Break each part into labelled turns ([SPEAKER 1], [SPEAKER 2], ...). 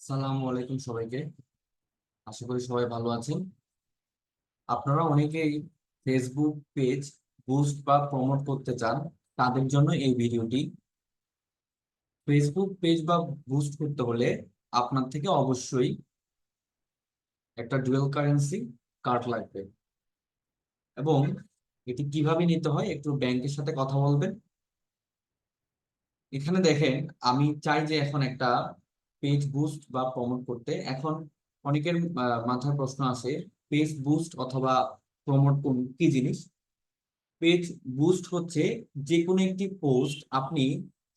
[SPEAKER 1] সালামু আলাইকুম সবাইকে। আশা করি সবাই ভালো আছেন। আপনারা অনেকেই ফেসবুক পেজ বুস্ট বা প্রমোট করতে চান, তাদের জন্য এই ভিডিওটি। ফেসবুক পেজ বা বুস্ট করতে হলে আপনার থেকে অবশ্যই একটা ডুয়াল কারেন্সি কার্ড লাগবে। এবং এটি কিভাবে নিতে হয় একটু ব্যাংকের সাথে কথা বলবেন। এখানে দেখেন, আমি চাই যে এখন একটা পেজ বুস্ট বা প্রমোট করতে। এখন অনেকের মাথায় প্রশ্ন আছে, পেজ বুস্ট অথবা প্রমোট কোন কি জিনিস। পেজ বুস্ট হচ্ছে যে কোনো একটি পোস্ট আপনি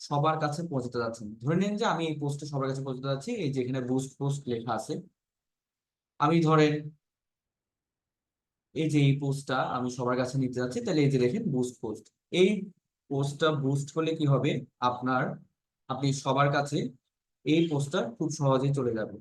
[SPEAKER 1] সবার কাছে পৌঁছাতে যাচ্ছেন। ধরে নিন যে আমি এই পোস্টে সবার কাছে পৌঁছাতে যাচ্ছি, এই যে এখানে বুস্ট পোস্ট লেখা আছে। আমি ধরেন এই যে এই পোস্টটা আমি সবার কাছে নিতে যাচ্ছি, তাহলে এই যে দেখেন বুস্ট পোস্ট। এই পোস্টটা বুস্ট হলে কি হবে, আপনার আপনি সবার কাছে এই পোস্টটা খুব সহজেই চলে যাবে।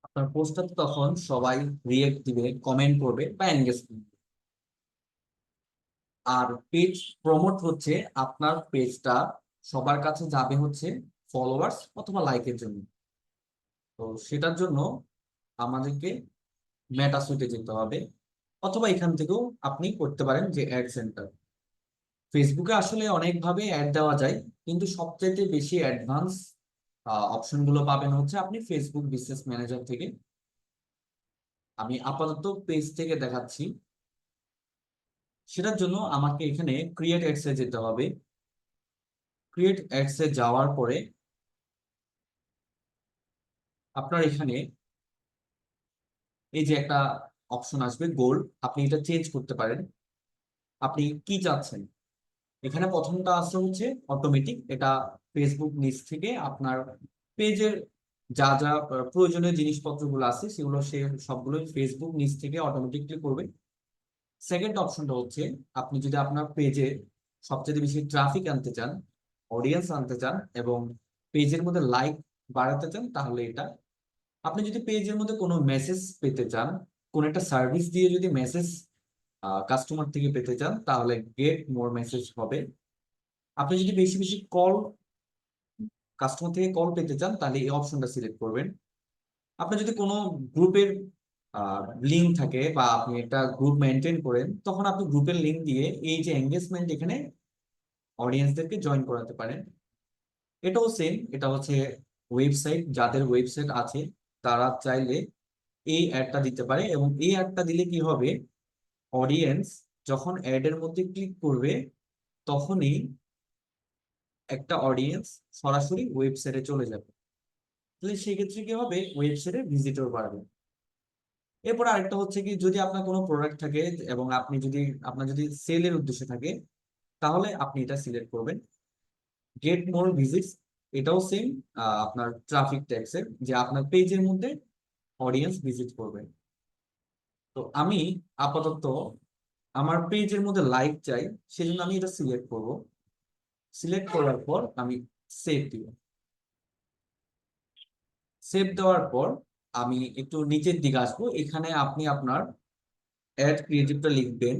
[SPEAKER 1] আপনার পোস্টটা তখন সবাই রিয়েক্ট দিবে, কমেন্ট করবে বা এনগেজ করবে। আর পেজ প্রমোট হচ্ছে আপনার পেজটা সবার কাছে যাবে হচ্ছে ফলোয়ার্স অথবা লাইকের জন্য। তো সেটার জন্য আমাদেরকে মেটা সুইটে যেতে হবে, অথবা এখান থেকেও আপনি করতে পারেন যে অ্যাড সেন্টার। ফেসবুকে আসলে অনেকভাবে অ্যাড দেওয়া যায়, কিন্তু সবচেয়ে বেশি অ্যাডভান্স অপশন গুলো পাবেন হচ্ছে আপনি ফেসবুক বিজনেস ম্যানেজার থেকে। আমি আপাতত পেজ থেকে দেখাচ্ছি। সেটার জন্য আমাকে এখানে ক্রিয়েট অ্যাডসে যেতে হবে। ক্রিয়েট অ্যাডসে যাওয়ার পরে আপনার এখানে এই যে একটা অপশন আসবে গোল্ড, আপনি এটা চেঞ্জ করতে পারেন। আপনি কি চাচ্ছেন। এখানে প্রথমটা আসলে হচ্ছে অটোমেটিক, এটা ফেসবুক নিজ থেকে আপনার পেজের যা যা প্রয়োজনীয় জিনিসপত্রগুলো আছে সেগুলো সে সবগুলোই ফেসবুক নিজ থেকে অটোমেটিকলি করবে। সেকেন্ড অপশনটা হচ্ছে, আপনি যদি আপনার পেজে সবচেয়ে বেশি ট্রাফিক আনতে চান, অডিয়েন্স আনতে চান এবং পেজের মধ্যে লাইক বাড়াতে চান, তাহলে এটা। আপনি যদি পেজের মধ্যে কোনো মেসেজ পেতে চান, কোন একটা সার্ভিস দিয়ে যদি মেসেজ কাস্টমার থেকে পেতে চান, তাহলে গেট মোর মেসেজ হবে। আপনি যদি বেশি বেশি কল, কাস্টমার থেকে কল পেতে চান, তাহলে এই অপশনটা সিলেক্ট করবেন। আপনি যদি কোনো গ্রুপের লিঙ্ক থাকে বা আপনি একটা গ্রুপ মেনটেন করেন, তখন আপনি গ্রুপের লিঙ্ক দিয়ে এই যে এঙ্গেজমেন্ট এখানে অডিয়েন্সদেরকে জয়েন করাতে পারেন। এটাও সেম, এটা হচ্ছে ওয়েবসাইট, যাদের ওয়েবসাইট আছে তারা চাইলে এই অ্যাডটা দিতে পারে। এবং এই অ্যাডটা দিলে কি হবে, অডিয়েন্স যখন অ্যাডের মধ্যে ক্লিক করবে, তখনই একটা অডিয়েন্স সরাসরি ওয়েবসাইটে চলে যাবে। তাহলে সেক্ষেত্রে কি হবে, ওয়েবসাইটে ভিজিটর বাড়বে। এরপর আরেকটা হচ্ছে কি, যদি আপনার কোনো প্রোডাক্ট থাকে এবং আপনি যদি আপনার যদি সেলের উদ্দেশ্যে থাকে, তাহলে আপনি এটা সিলেক্ট করবেন। গেট মোর ভিজিটস, এটাও সেম, আপনার ট্রাফিক ট্যাক্সের, যে আপনার পেজের মধ্যে অডিয়েন্স ভিজিট করবে। তো আমি আপাতত আমার পেজের মধ্যে লাইক চাই, সেজন্য আমি এটা সিলেক্ট করব। সিলেক্ট করার পর আমি সেভ দিব। সেভ দেওয়ার পর আমি একটু নিচের দিকে আসবো, এখানে আপনি আপনার অ্যাড ক্রিয়েটিভটা লিখবেন।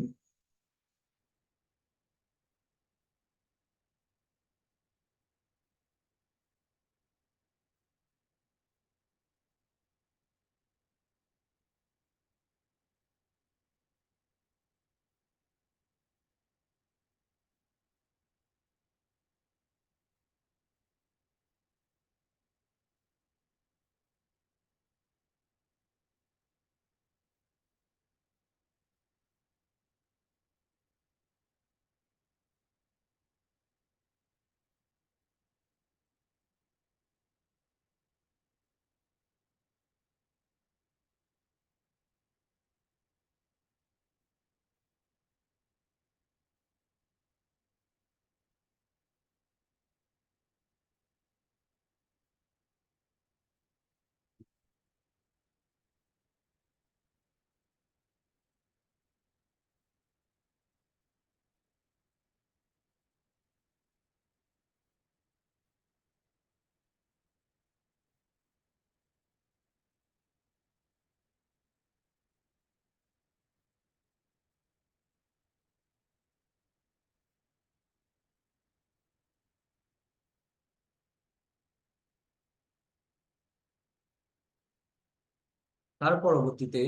[SPEAKER 1] তার পরবর্তীতে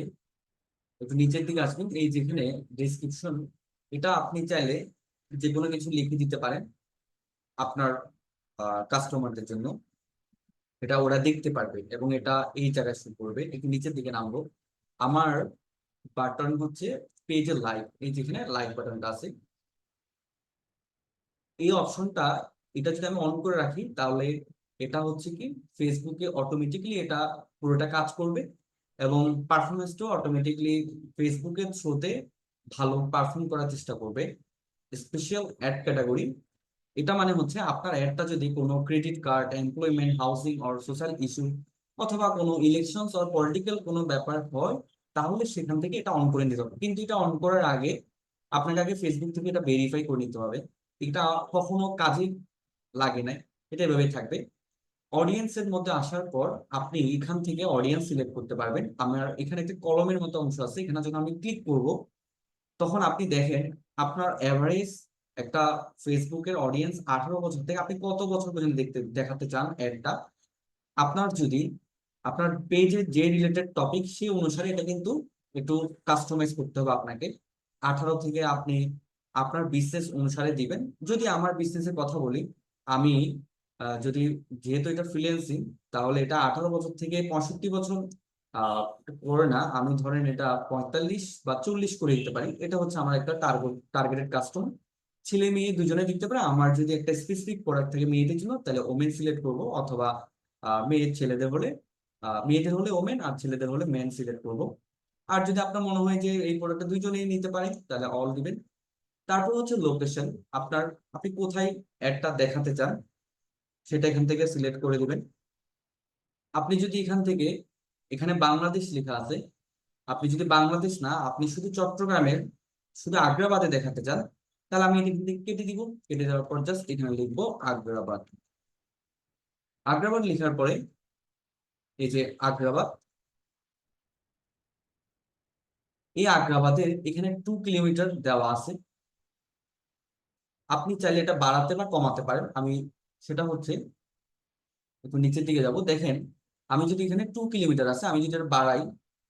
[SPEAKER 1] একটু নিচের দিকে আসবেন, এই যেখানে ডেসক্রিপশন, এটা আপনি চাইলে যে কোনো কিছু লিখে দিতে পারেন আপনার কাস্টমারদের জন্য, এটা ওরা দেখতে পারবে এবং এটা এই জায়গায় শো করবে। একটু নিচের দিকে নামবো, আমার বাটন হচ্ছে পেজের লাইক, এই যেখানে লাইক বাটনটা আছে, এই অপশনটা, এটা যদি আমি অন করে রাখি তাহলে এটা হচ্ছে কি ফেসবুকে অটোমেটিকলি এটা পুরোটা কাজ করবে এবং পারফরমেন্সটাও অটোমেটিকলি ফেসবুকের থ্রুতে ভালো পারফর্ম করার চেষ্টা করবে। স্পেশাল অ্যাড ক্যাটাগরি, এটা মানে হচ্ছে আপনার অ্যাডটা যদি কোনো credit card, employment, housing or social issue অথবা কোনো ইলেকশনস অর পলিটিক্যাল কোনো ব্যাপার হয়, তাহলে সেখান থেকে এটা অন করে নিতে হবে। কিন্তু এটা অন করার আগে আপনাকে আগে ফেসবুক থেকে এটা ভেরিফাই করে নিতে হবে। এটা কখনো কাজে লাগে না, এটা এভাবেই থাকবে। অডিয়েন্সের মধ্যে আসার পর আপনি এখান থেকে অডিয়েন্স সিলেক্ট করতে পারবেন। আমার এখানে একটা কলমের মতো অংশ আছে, এখানে যখন আমি ক্লিক করব তখন আপনি দেখেন আপনার এভারেজ একটা ফেসবুকের অডিয়েন্স 18 বছর থেকে আপনি কত বছর পর্যন্ত দেখাতে চান অ্যাডটা। আপনার যদি আপনার পেজের যে রিলেটেড টপিক সেই অনুসারে এটা কিন্তু একটু কাস্টমাইজ করতে হবে আপনাকে। 18 থেকে আপনি আপনার বিজনেস অনুসারে দিবেন। যদি আমার বিজনেসের কথা বলি, আমি যদি, যেহেতু এটা ফ্রিল্যান্সিং, তাহলে এটা 18 বছর থেকে 65 বছর করে না, আমি ধরেন এটা 45 বা 40 করে দিতে পারি। এটা হচ্ছে আমার একটা টার্গেটেড কাস্টমার, ছেলে মেয়ে দুজনে দিতে পারে। আমার যদি একটা স্পেসিফিক প্রোডাক্ট থাকে মেয়েদের জন্য, তাহলে ওমেন সিলেক্ট করবো, অথবা মেয়ের ছেলেদের হলে মেয়েদের হলে ওমেন আর ছেলেদের হলে মেন সিলেক্ট করবো। আর যদি আপনার মনে হয় যে এই প্রোডাক্টটা দুইজনেই নিতে পারে, তাহলে অল দিবেন। তারপর হচ্ছে লোকেশন, আপনার আপনি কোথায় অ্যাডটা দেখাতে চান সেটা এখান থেকে সিলেক্ট করে দিবেন। আপনি যদি এখান থেকে, এখানে বাংলাদেশ লেখা আছে, আপনি যদি বাংলাদেশ না, আপনি শুধু চট্টগ্রামের, শুধু আগ্রাবাদে দেখাতে চান, তাহলে আমি এখান থেকে কেটে দিব। কেটে দেওয়ার পর জাস্ট এখানে লিখবো আগ্রাবাদ। আগ্রাবাদ লেখার পরে এই যে আগ্রাবাদ, এই আগ্রাবাদের এখানে 2 কিলোমিটার দেওয়া আছে। আপনি চাইলে এটা বাড়াতে বা কমাতে পারেন। আমি সেটা হচ্ছে একটু নিচের দিকে যাব, দেখেন আমি যদি এখানে 2 কিলোমিটার আছে, আমি যদি এটা বাড়াই,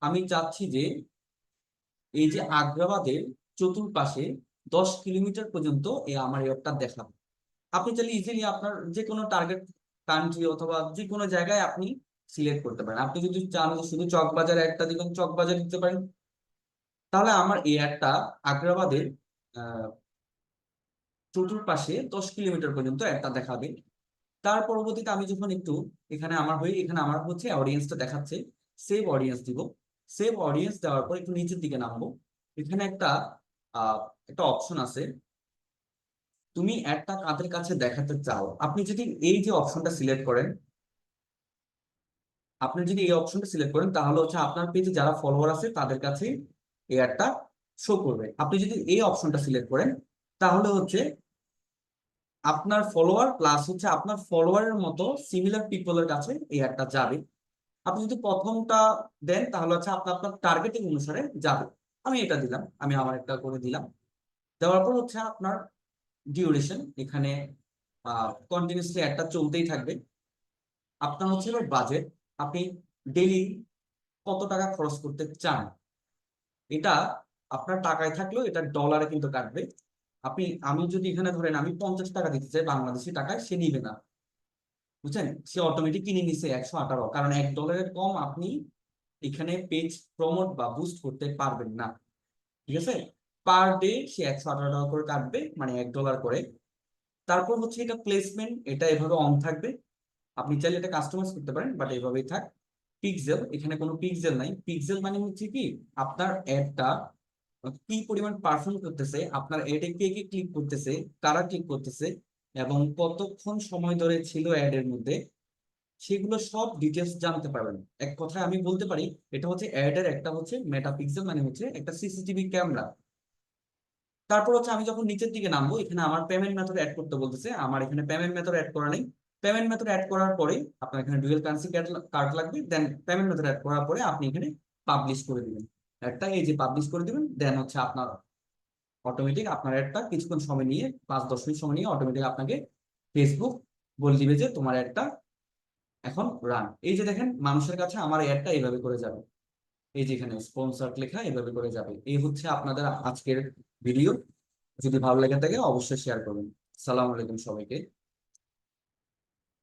[SPEAKER 1] আমি চাচ্ছি যে এই যে আগ্রাবাদের চতুর্পাশে 10 কিলোমিটার পর্যন্ত আমার এয়ারটা দেখাবে। আপনি চাইলে ইজিলি আপনার যে কোনো টার্গেট কান্ট্রি অথবা যে কোনো জায়গায় আপনি সিলেক্ট করতে পারেন। আপনি যদি চান যে শুধু চকবাজারে একটা দিবেন, চকবাজার দিতে পারেন। তাহলে আমার এই একটা আগ্রাবাদের চতুর্পাশে 10 কিলোমিটার পর্যন্ত একটা দেখাবে। তার পরবর্তীতে আমি যখন একটু এখানে আমার হয়ে, এখানে আমার হচ্ছে অডিয়েন্সটা দেখাচ্ছে, সেভ অডিয়েন্স দিব। সেভ অডিয়েন্স দেওয়ার পর একটু নিচের দিকে নামবো, এখানে আহ একটা অপশন আছে, তুমি একটা কাদের কাছে দেখাতে চাও। আপনি যদি এই যে অপশনটা সিলেক্ট করেন, আপনি যদি এই অপশনটা সিলেক্ট করেন তাহলে হচ্ছে আপনার পেজে যারা ফলোয়ার আছে তাদের কাছে এই অ্যাডটা শো করবে। আপনি যদি এই অপশনটা সিলেক্ট করেন তাহলে হচ্ছে আপনার ফলোয়ার প্লাস হচ্ছে আপনার ফলোয়ারের মতো সিমিলার পিপলের কাছে এই অ্যাডটা যাবে। আপনি যদি প্রথমটা দেন তাহলে হচ্ছে আপনার আপনার টার্গেটিং অনুসারে যাবে। আমি এটা দিলাম, আমি আমার একটা করে দিলাম। দেওয়ার পর হচ্ছে আপনার ডিউরেশন, এখানে কন্টিনিউসলি একটা চলতেই থাকবে। আপনার হচ্ছে এবার বাজেট, আপনি ডেইলি কত টাকা খরচ করতে চান, এটা আপনার টাকায় থাকলেও এটা ডলারে কিন্তু কাটবে। আমি যদি এখানে ধরেন আমি 50 টাকা দিতে চাই বাংলাদেশি টাকায়, সে নিবে না, বুঝছেন, সে অটোমেটিক কিনে নিছে 118, কারণ $1 কম আপনি এখানে পেজ প্রমোট বা বুস্ট করতে পারবেন না। ঠিক আছে, পার ডে সে 118 টাকা করে কাটবে, মানে $1 করে। তারপর হচ্ছে এটা প্লেসমেন্ট, এটা এভাবে অন থাকবে। আপনি চাইলে এটা কাস্টমাইজ করতে পারেন, বাট এভাবেই থাক। পিক্সেল, এখানে কোনো পিক্সেল নাই। পিক্সেল মানে হচ্ছে কি আপনার অ্যাডটা কি পরিমাণ পারফর্ম করতেছে, আপনার অ্যাডে কে কে ক্লিক করতেছে, কারা ক্লিক করতেছে এবং কতক্ষণ সময় ধরে ছিল অ্যাডের মধ্যে, সেগুলো সব ডিটেলস জানতে পারবেন। এক কথায় আমি বলতে পারি এটা হচ্ছে অ্যাডের একটা হচ্ছে মেটাপিক্সেল, মানে হচ্ছে একটা সিসিটিভি ক্যামেরা। তারপর হচ্ছে আমি যখন নিচের দিকে নামবো, এখানে আমার পেমেন্ট মেথড অ্যাড করতে বলতেছে, আমার এখানে পেমেন্ট মেথড অ্যাড করা নেই। পেমেন্ট মেথড অ্যাড করার পরে আপনার এখানে ডুয়াল কারেন্সি কার্ড লাগবে, দেন পেমেন্ট মেথড অ্যাড করার পরে আপনি এখানে পাবলিশ করে দিবেন একটা, এই যে পাবলিশ করে দিবেন, দেন হচ্ছে আপনার অটোমেটিক আপনার একটা কিছুক্ষণ সময় নিয়ে, 5-10 মিনিট সময় নিয়ে অটোমেটিক আপনাকে ফেসবুক বলে দিবে যে তোমার একটা এখন রান। এই যে দেখেন মানুষের কাছে আমার অ্যাডটা এইভাবে করে যাবে। এই যেখানে স্পন্সর লেখা এভাবে করে যাবে। এই হচ্ছে আপনাদের আজকের ভিডিও। যদি ভালো লেগে থাকে অবশ্যই শেয়ার করবেন। সালাম আলাইকুম সবাইকে।